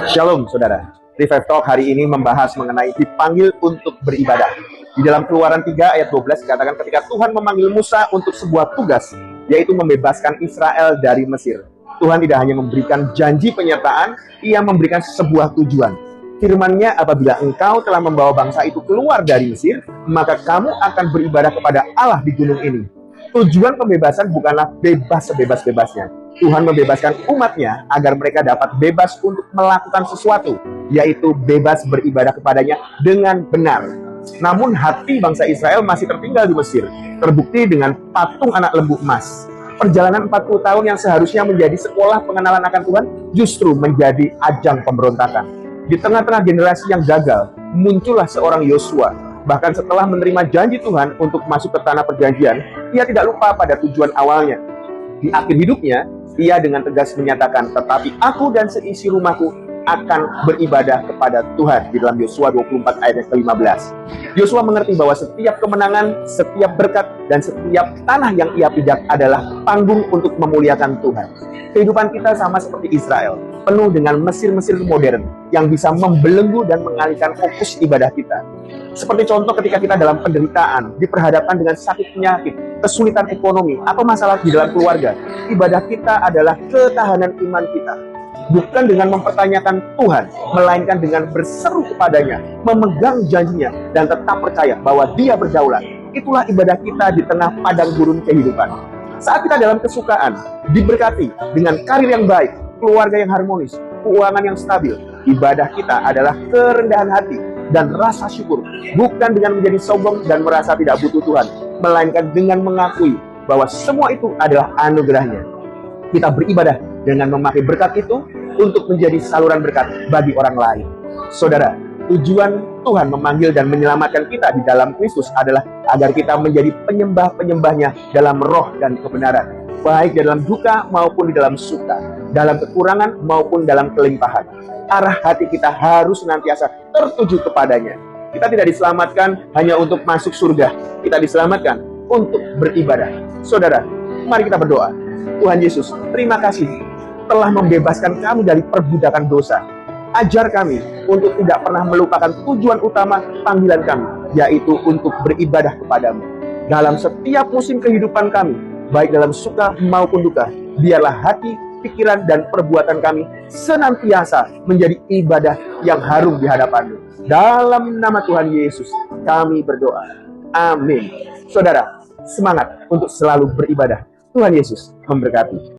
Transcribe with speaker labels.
Speaker 1: Shalom saudara, Revive Talk hari ini membahas mengenai dipanggil untuk beribadah. Di dalam Keluaran 3 ayat 12 dikatakan ketika Tuhan memanggil Musa untuk sebuah tugas, yaitu membebaskan Israel dari Mesir. Tuhan tidak hanya memberikan janji penyertaan, ia memberikan sebuah tujuan. Firman-Nya, apabila engkau telah membawa bangsa itu keluar dari Mesir, maka kamu akan beribadah kepada Allah di gunung ini. Tujuan pembebasan bukanlah bebas sebebas-bebasnya. Tuhan membebaskan umatnya agar mereka dapat bebas untuk melakukan sesuatu, yaitu bebas beribadah kepadanya dengan benar. Namun hati bangsa Israel masih tertinggal di Mesir, terbukti dengan patung anak lembu emas. Perjalanan 40 tahun yang seharusnya menjadi sekolah pengenalan akan Tuhan justru menjadi ajang pemberontakan. Di tengah-tengah generasi yang gagal, muncullah seorang Yosua. Bahkan setelah menerima janji Tuhan untuk masuk ke tanah perjanjian, ia tidak lupa pada tujuan awalnya. Di akhir hidupnya, ia dengan tegas menyatakan, tetapi aku dan seisi rumahku akan beribadah kepada Tuhan. Di dalam Yosua 24 ayat ke-15. Yosua mengerti bahwa setiap kemenangan, setiap berkat, dan setiap tanah yang ia pijak adalah panggung untuk memuliakan Tuhan. Kehidupan kita sama seperti Israel, penuh dengan Mesir-Mesir modern yang bisa membelenggu dan mengalihkan fokus ibadah kita. Seperti contoh ketika kita dalam penderitaan, diperhadapkan dengan sakit penyakit, kesulitan ekonomi, atau masalah di dalam keluarga, ibadah kita adalah ketahanan iman kita. Bukan dengan mempertanyakan Tuhan, melainkan dengan berseru kepadanya, memegang janjinya, dan tetap percaya bahwa Dia berdaulat. Itulah ibadah kita di tengah padang gurun kehidupan. Saat kita dalam kesukaan, diberkati dengan karir yang baik, keluarga yang harmonis, keuangan yang stabil, ibadah kita adalah kerendahan hati dan rasa syukur, bukan dengan menjadi sombong dan merasa tidak butuh Tuhan, melainkan dengan mengakui bahwa semua itu adalah anugerah-Nya. Kita beribadah dengan memakai berkat itu untuk menjadi saluran berkat bagi orang lain. Saudara, tujuan Tuhan memanggil dan menyelamatkan kita di dalam Kristus adalah agar kita menjadi penyembah-penyembahnya dalam roh dan kebenaran, baik dalam duka maupun di dalam suka, dalam kekurangan maupun dalam kelimpahan. Arah hati kita harus senantiasa tertuju kepadanya. Kita tidak diselamatkan hanya untuk masuk surga, kita diselamatkan untuk beribadah. Saudara, mari kita berdoa. Tuhan Yesus, terima kasih telah membebaskan kami dari perbudakan dosa. Ajar kami untuk tidak pernah melupakan tujuan utama panggilan kami, yaitu untuk beribadah kepadamu. Dalam setiap musim kehidupan kami, baik dalam suka maupun duka, biarlah hati, pikiran, dan perbuatan kami senantiasa menjadi ibadah yang harum di hadapan-Mu. Dalam nama Tuhan Yesus, kami berdoa. Amin. Saudara, semangat untuk selalu beribadah. Tuhan Yesus memberkati.